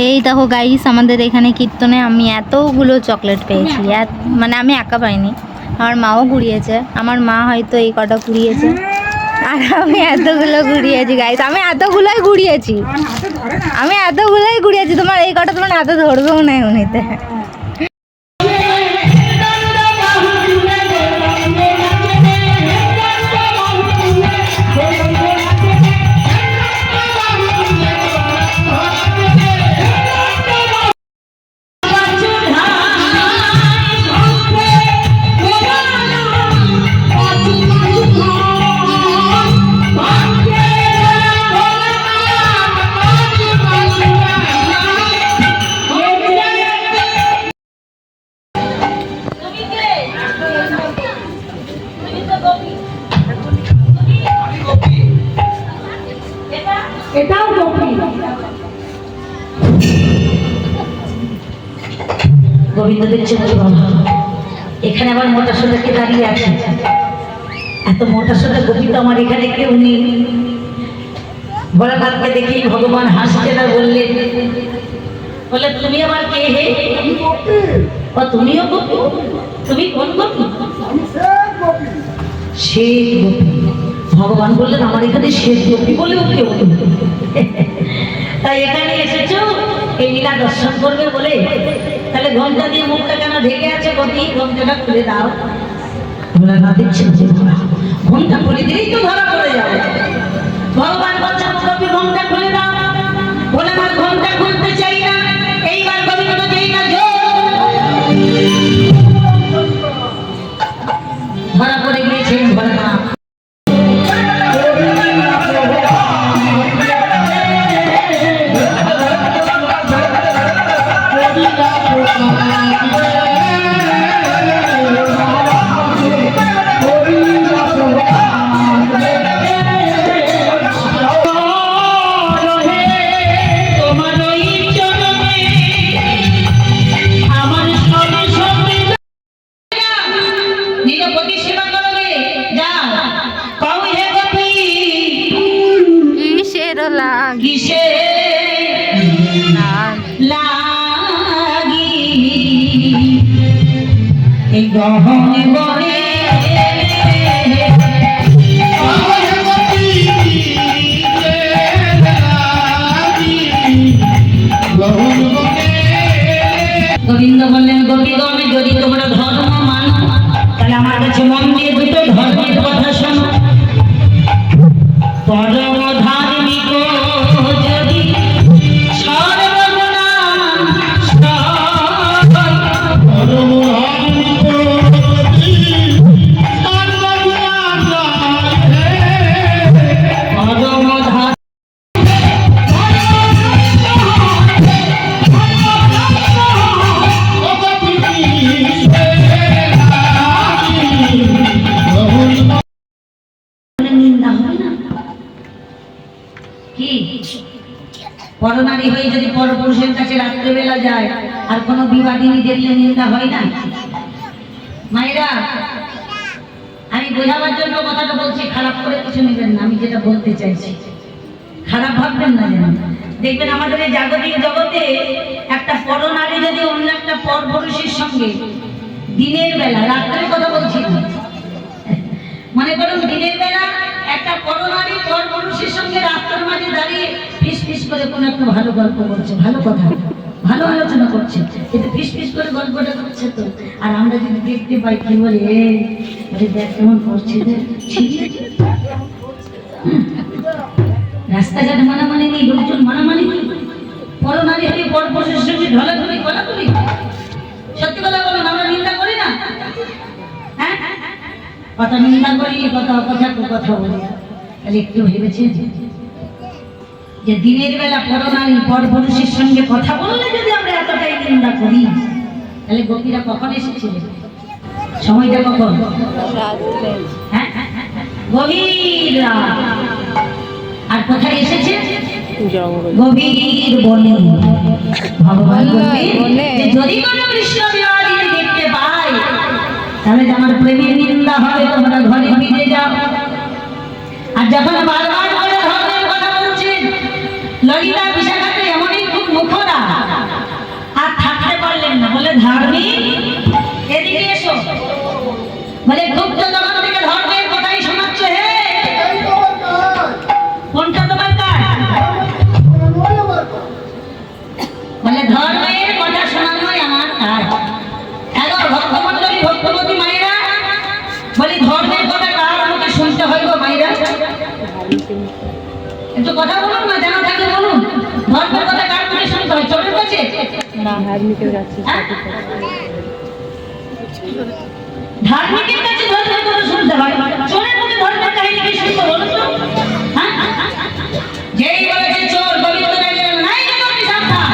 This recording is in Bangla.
এই দেখো গাইস, আমাদের এখানে কীর্তনে আমি এতগুলো চকলেট পেয়েছি। মানে আমি একা পাইনি, আমার মাও ঘুরিয়েছে। আমার মা হয়তো এই কটা ঘুরিয়েছে, আর আমি এতগুলো ঘুরিয়েছি গাইস। আমি এতগুলোই ঘুরিয়েছি। তোমার এই কটা তোমার হাতে ধরবেও না এমনিতে। গোবিন্দ দেখছে এখানে আবার মোটা সোজা কে দাঁড়িয়ে আছে? এত মোটা সোজা গোবিন্দ আমার এখানে কেউ নেই। ভোলানাথকে দেখি ভগবান হাসছে না, বলে তুমি আবার কে হে? ও তুমিও গোপী? তুমি কোন গোপী? শ্বেত গোপী। ভগবান বললেন আমার এখানে শ্বেত গোপী বলেও কেউ নেই, তাই এখানে এসেছো এই লীলা দর্শন করবে বলে। তাহলে ঘন্টা দিয়ে মুখটা কেন ঢেকে আছে? গোপী ঘন্টাটা খুলে দাও। ভোলানাথ দিচ্ছে ঘন্টা খুলে দিলেই তো ধরা পড়ে যাবে। ভগবান বলছেন গোপী ঘন্টা খুলে দাও। ভোলানাথ ঘন্টা খুলতে চাই না। এইবার গোবিন্দ যেই না ধরা পড়ে গিয়েছেন ভোলানাথ। গোবিন্দ বললেন গোপীগণ, যদি তোমরা ধর্ম মানো তাহলে আমার কাছে মন দিয়ে দুটো ধর্মের কথা শোনো। পরম ধার্মিক যদি পরনারী হয়ে যদি পরপুরুষের কাছে রাত্রেবেলা যায় আর কোনো বিবাদিনী দেখলে নিন্দা হয় না? মায়েরা, আমি বোঝাবার জন্য কথাটা বলছি, খারাপ করে কিছু নেবেন না, আমি যেটা বলতে চাইছি খারাপ ভাববেন না যেন। দেখবেন আমাদের এই জাগতিক জগতে একটা পরনারী যদি অন্য একটা পরপুরুষের সঙ্গে দিনের বেলা, রাত্রের কথা বলছি না, মনে করুন দিনের বেলা একটা পরনারী পরপুরুষের সঙ্গে রাস্তার মাঝে দাঁড়িয়ে ফিস ফিস করে কোনো একটা ভালো গল্প করছে, ভালো কথা, ভালো আলোচনা করছে, কিন্তু ফিস ফিস করে গল্পটা করছে তো, আর আমরা যদি দেখতে পাই কি বলে, দেখ কেমন করছে রে, ঠিক আছে? রাস্তাঘাট মানামানি নেই, লোকজন মানামানি নেই, পরনারী হয়ে পরপুরুষের সঙ্গে ঢলাঢলি গলাগলি। সত্যি কথা বলুন, আমরা নিন্দা করি না? হ্যাঁ, কথা নিন্দা করি, কথা কথা বলি। তাহলে একটু ভেবেছে যে দিনের বেলা পরনারী পরপুরুষের সঙ্গে কথা বললে যদি আমরা এতটাই নিন্দা করি, তাহলে গোপীরা কখন এসেছিল? সময়টা কখন? হ্যাঁ, গভীর রাত। আর কোথায় এসেছে? গভীর বনে। ভগবান বললেন যে যদি কোনো কৃষ্ণ বিহারী দেখতে পাই, তাহলে আমার প্রেমের নিন্দা হবে, তোমরা ঘরে ফিরে যাও। আর যখন বারবার করে ধর্মের কথা বলছেন, ললিতা বিশাখাতে এমনই খুব মুখরা, আর থাকতে পারলেন না, বলে ধার্মিক এদিকে এসো, বলে খুব তো তখন থেকে ধর্মের কথাই শোনাচ্ছ, হে কোনটা তোমার কাজ? বলে ধর্মের কথা শোনানোই আমার কাজ। এখন ভক্তমন্ডলী, ভক্তবতী মায়েরা, বলি ধর্মের কথা কার মুখে শুনতে হয় গো মায়েরা? একটু কথা বলুন না, জানা থাকে বলুন, ধর্মের কথা কার মুখে শুনতে হয়? চোরের কাছে? ধার্মিকের কাছে ধর্মের কথা শুনতে হয়, চোরের মুখে ধর্মের কাহিনী কি শুনতে বলুন তো? হ্যাঁ, যেই বলেছে চোর পবিত্র নাই, সাবধান।